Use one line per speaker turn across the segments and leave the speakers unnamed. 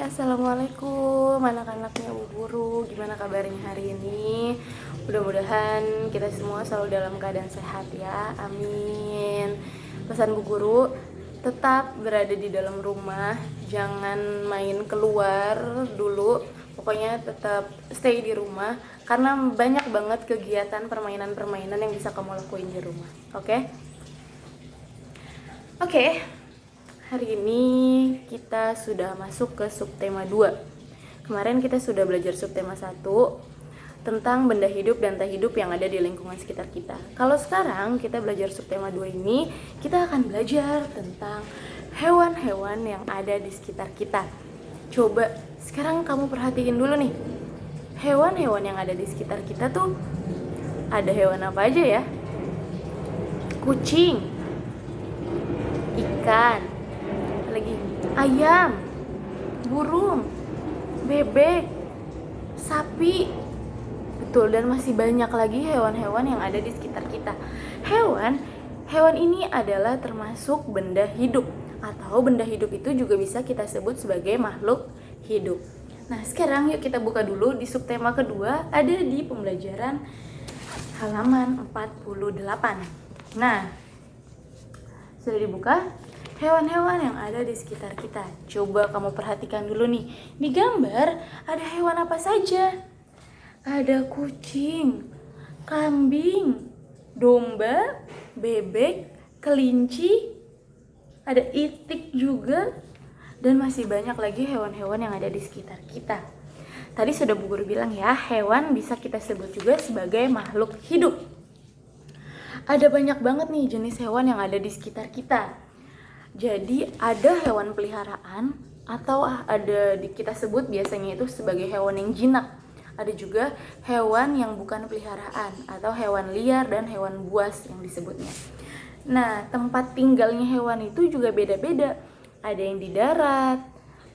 Assalamualaikum anak-anaknya Bu Guru. Gimana kabarnya hari ini? Mudah-mudahan kita semua selalu dalam keadaan sehat ya. Amin. Pesan Bu Guru, tetap berada di dalam rumah, jangan main keluar dulu. Pokoknya tetap stay di rumah karena banyak banget kegiatan permainan-permainan yang bisa kamu lakuin di rumah. Oke. Hari ini kita sudah masuk ke subtema 2. Kemarin kita sudah belajar subtema 1 tentang benda hidup dan tak hidup yang ada di lingkungan sekitar kita. Kalau sekarang kita belajar subtema 2 ini, kita akan belajar tentang hewan-hewan yang ada di sekitar kita. Coba sekarang kamu perhatiin dulu nih. Hewan-hewan yang ada di sekitar kita tuh ada hewan apa aja ya? Kucing, ikan, lagi ayam, burung, bebek, sapi. Betul, dan masih banyak lagi hewan-hewan yang ada di sekitar kita. Hewan ini adalah termasuk benda hidup, atau benda hidup itu juga bisa kita sebut sebagai makhluk hidup. Nah, sekarang yuk kita buka dulu di subtema kedua, ada di pembelajaran halaman 48. Nah, sudah dibuka? Hewan-hewan yang ada di sekitar kita. Coba kamu perhatikan dulu nih. Di gambar ada hewan apa saja? Ada kucing, kambing, domba, bebek, kelinci, ada itik juga, dan masih banyak lagi hewan-hewan yang ada di sekitar kita. Tadi sudah Bu Guru bilang ya, hewan bisa kita sebut juga sebagai makhluk hidup. Ada banyak banget nih jenis hewan yang ada di sekitar kita. Jadi ada hewan peliharaan atau kita sebut biasanya itu sebagai hewan yang jinak. Ada juga hewan yang bukan peliharaan atau hewan liar dan hewan buas yang disebutnya. Nah, tempat tinggalnya hewan itu juga beda-beda. Ada yang di darat,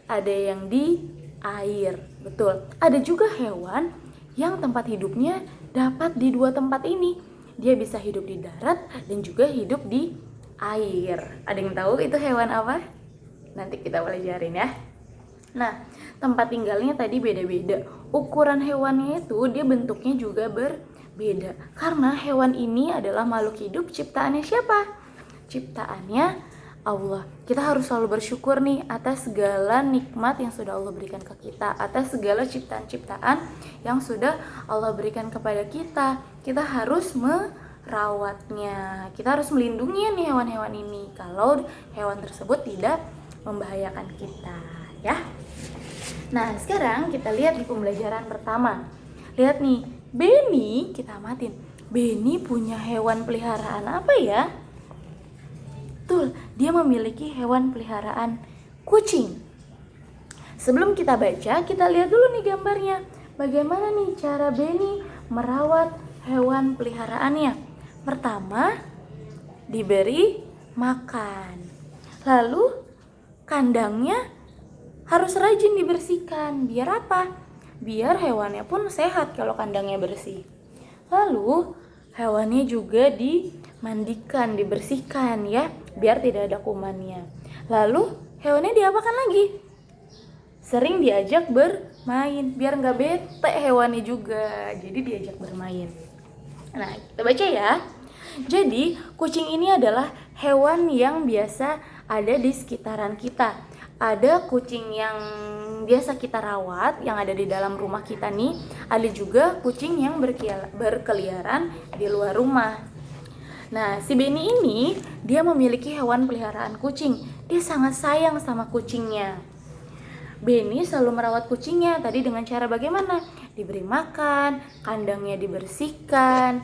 ada yang di air. Betul. Ada juga hewan yang tempat hidupnya dapat di dua tempat ini. Dia bisa hidup di darat dan juga hidup di air. Ada yang tahu itu hewan apa? Nanti kita pelajarin ya. Nah, tempat tinggalnya tadi beda-beda. Ukuran hewannya itu dia bentuknya juga berbeda. Karena hewan ini adalah makhluk hidup ciptaannya siapa? Ciptaannya Allah. Kita harus selalu bersyukur nih atas segala nikmat yang sudah Allah berikan ke kita, atas segala ciptaan-ciptaan yang sudah Allah berikan kepada kita. Kita harus merawatnya. Kita harus melindungi nih hewan-hewan ini kalau hewan tersebut tidak membahayakan kita, ya. Nah, sekarang kita lihat di pembelajaran pertama. Lihat nih, Benny, kita amatin. Benny punya hewan peliharaan apa ya? Betul, dia memiliki hewan peliharaan kucing. Sebelum kita baca, kita lihat dulu nih gambarnya. Bagaimana nih cara Benny merawat hewan peliharaannya? Pertama, diberi makan. Lalu kandangnya harus rajin dibersihkan. Biar apa? Biar hewannya pun sehat kalau kandangnya bersih. Lalu hewannya juga dimandikan, dibersihkan ya, biar tidak ada kumannya. Lalu hewannya diapakan lagi? Sering diajak bermain, biar nggak bete hewannya juga. Jadi diajak bermain. Nah, kita baca ya. Jadi, kucing ini adalah hewan yang biasa ada di sekitaran kita. Ada kucing yang biasa kita rawat, yang ada di dalam rumah kita nih. Ada juga kucing yang berkeliaran di luar rumah. Nah, si Benny ini, dia memiliki hewan peliharaan kucing. Dia sangat sayang sama kucingnya. Benny selalu merawat kucingnya. Tadi dengan cara bagaimana? Diberi makan, kandangnya dibersihkan,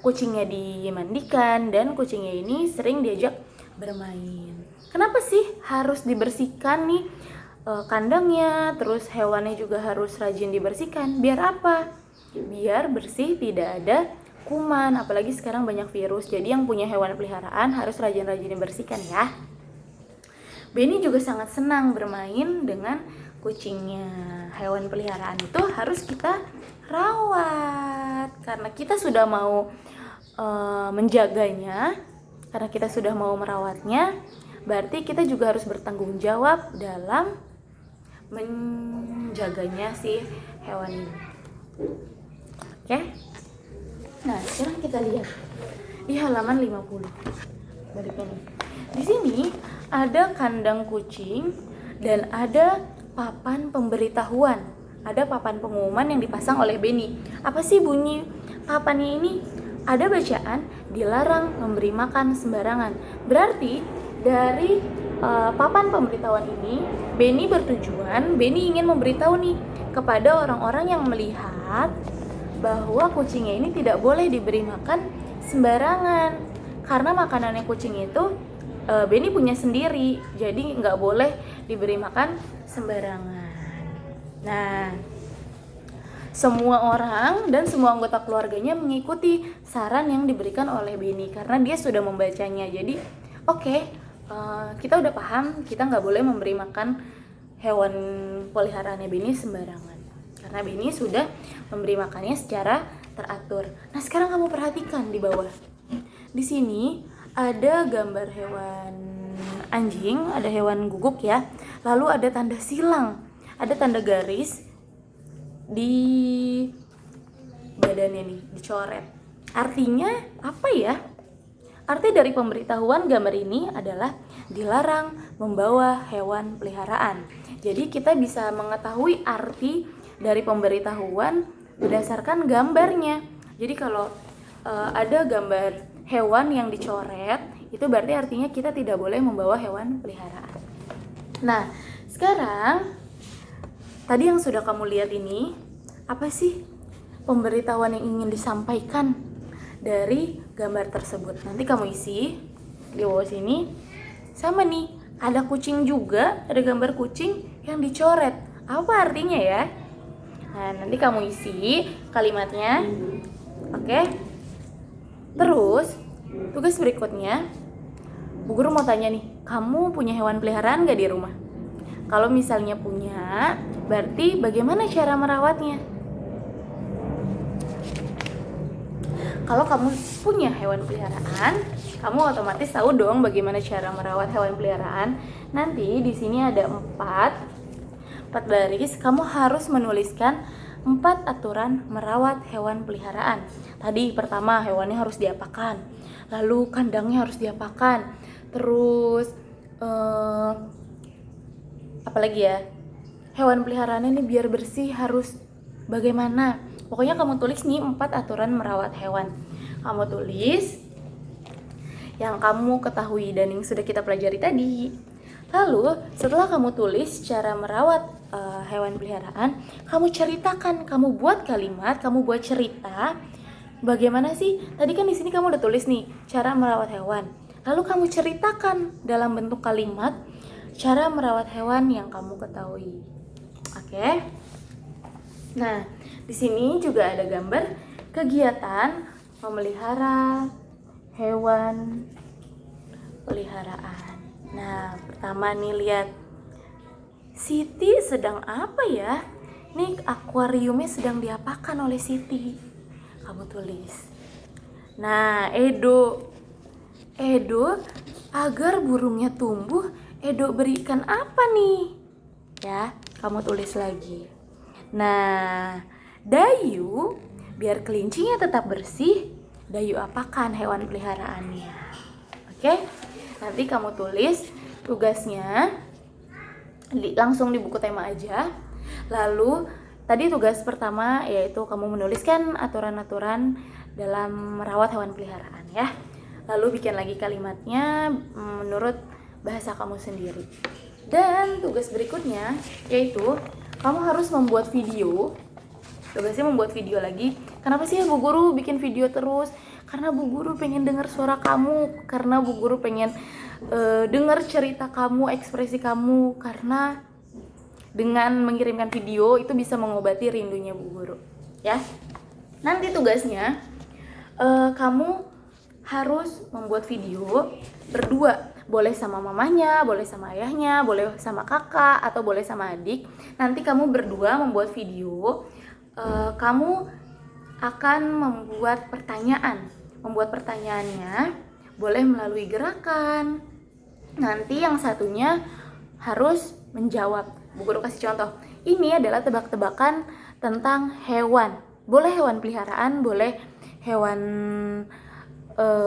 kucingnya dimandikan, dan kucingnya ini sering diajak bermain. Kenapa sih harus dibersihkan nih kandangnya? Terus hewannya juga harus rajin dibersihkan. Biar apa? Biar bersih, tidak ada kuman. Apalagi sekarang banyak virus. Jadi yang punya hewan peliharaan harus rajin-rajin dibersihkan ya. Benny juga sangat senang bermain dengan kucingnya. Hewan peliharaan itu harus kita rawat karena kita sudah mau menjaganya, karena kita sudah mau merawatnya. Berarti kita juga harus bertanggung jawab dalam menjaganya si hewan ini. Oke? Nah, sekarang kita lihat di halaman 50. Baliknya nih. Di sini ada kandang kucing dan ada papan pemberitahuan. Ada papan pengumuman yang dipasang oleh Benny. Apa sih bunyi papannya ini? Ada bacaan, dilarang memberi makan sembarangan. Berarti dari papan pemberitahuan ini, Benny ingin memberitahu nih kepada orang-orang yang melihat bahwa kucingnya ini tidak boleh diberi makan sembarangan. Karena makanannya kucing itu Benny punya sendiri, jadi nggak boleh diberi makan sembarangan. Nah, semua orang dan semua anggota keluarganya mengikuti saran yang diberikan oleh Benny karena dia sudah membacanya. Jadi oke, kita udah paham kita nggak boleh memberi makan hewan peliharaannya Benny sembarangan karena Benny sudah memberi makannya secara teratur. Nah, sekarang kamu perhatikan di bawah. Di sini ada gambar hewan anjing, ada hewan guguk ya. Lalu ada tanda silang, ada tanda garis di badannya nih, dicoret. Artinya apa ya? Arti dari pemberitahuan gambar ini adalah dilarang membawa hewan peliharaan. Jadi kita bisa mengetahui arti dari pemberitahuan berdasarkan gambarnya. Jadi kalau ada gambar hewan yang dicoret, itu berarti artinya kita tidak boleh membawa hewan peliharaan. Nah, sekarang tadi yang sudah kamu lihat ini, apa sih pemberitahuan yang ingin disampaikan dari gambar tersebut? Nanti kamu isi di bawah sini. Sama nih, ada kucing juga, ada gambar kucing yang dicoret. Apa artinya ya? Nah, nanti kamu isi kalimatnya. Oke? Terus, tugas berikutnya, Bu Guru mau tanya nih, kamu punya hewan peliharaan gak di rumah? Kalau misalnya punya, berarti bagaimana cara merawatnya? Kalau kamu punya hewan peliharaan, kamu otomatis tahu dong bagaimana cara merawat hewan peliharaan. Nanti di sini ada 4 baris, kamu harus menuliskan 4 aturan merawat hewan peliharaan. Tadi pertama, hewannya harus diapakan, lalu kandangnya harus diapakan, terus apalagi ya, hewan peliharaannya ini biar bersih harus bagaimana. Pokoknya kamu tulis nih 4 aturan merawat hewan. Kamu tulis yang kamu ketahui dan yang sudah kita pelajari tadi. Lalu setelah kamu tulis cara merawat hewan peliharaan, kamu ceritakan, kamu buat kalimat, kamu buat cerita. Bagaimana sih? Tadi kan di sini kamu udah tulis nih cara merawat hewan. Lalu kamu ceritakan dalam bentuk kalimat cara merawat hewan yang kamu ketahui. Oke? Nah, di sini juga ada gambar kegiatan memelihara hewan peliharaan. Nah, pertama nih lihat, Siti sedang apa ya? Nih akuariumnya sedang diapakan oleh Siti? Kamu tulis. Nah, Edo agar burungnya tumbuh, Edo berikan apa nih? Ya, kamu tulis lagi. Nah, Dayu biar kelincinya tetap bersih, Dayu apakan hewan peliharaannya? Oke? Nanti kamu tulis tugasnya langsung di buku tema aja. Lalu tadi tugas pertama yaitu kamu menuliskan aturan-aturan dalam merawat hewan peliharaan ya. Lalu bikin lagi kalimatnya menurut bahasa kamu sendiri. Dan tugas berikutnya yaitu kamu harus membuat video. Tugasnya membuat video lagi. Kenapa sih Bu Guru bikin video terus? Karena Bu Guru pengen dengar suara kamu, karena Bu Guru pengen dengar cerita kamu, ekspresi kamu, karena dengan mengirimkan video itu bisa mengobati rindunya Bu Guru. Ya. Nanti tugasnya kamu harus membuat video berdua. Boleh sama mamanya, boleh sama ayahnya, boleh sama kakak, atau boleh sama adik. Nanti kamu berdua membuat video. Kamu akan membuat pertanyaan. Membuat pertanyaannya boleh melalui gerakan. Nanti yang satunya harus menjawab. Bu Guru kasih contoh. Ini adalah tebak-tebakan tentang hewan. Boleh hewan peliharaan, boleh hewan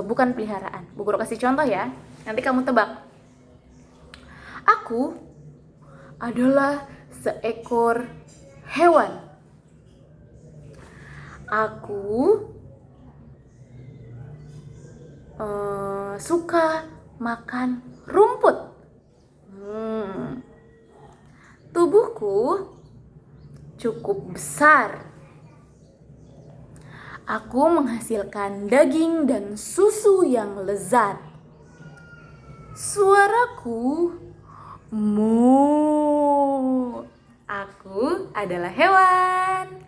bukan peliharaan. Bu Guru kasih contoh ya. Nanti kamu tebak. Aku adalah seekor hewan. Aku suka makan rumput. Tubuhku cukup besar. Aku menghasilkan daging dan susu yang lezat. Suaraku mu. Aku adalah hewan.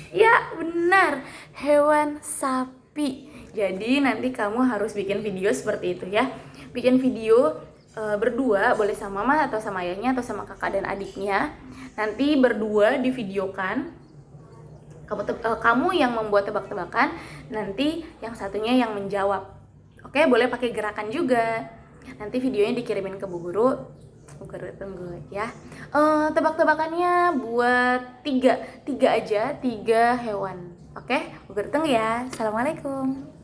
Ya, benar. Hewan sapi. Jadi nanti kamu harus bikin video seperti itu ya. Bikin video berdua, boleh sama mama atau sama ayahnya atau sama kakak dan adiknya. Nanti berdua divideokan. Kamu yang membuat tebak-tebakan, nanti yang satunya yang menjawab. Oke, boleh pakai gerakan juga. Nanti videonya dikirimin ke Bu Guru. Bu Guru tunggu ya. Tebak-tebakannya buat tiga aja, 3 hewan. Oke, Bu Guru tunggu ya. Assalamualaikum.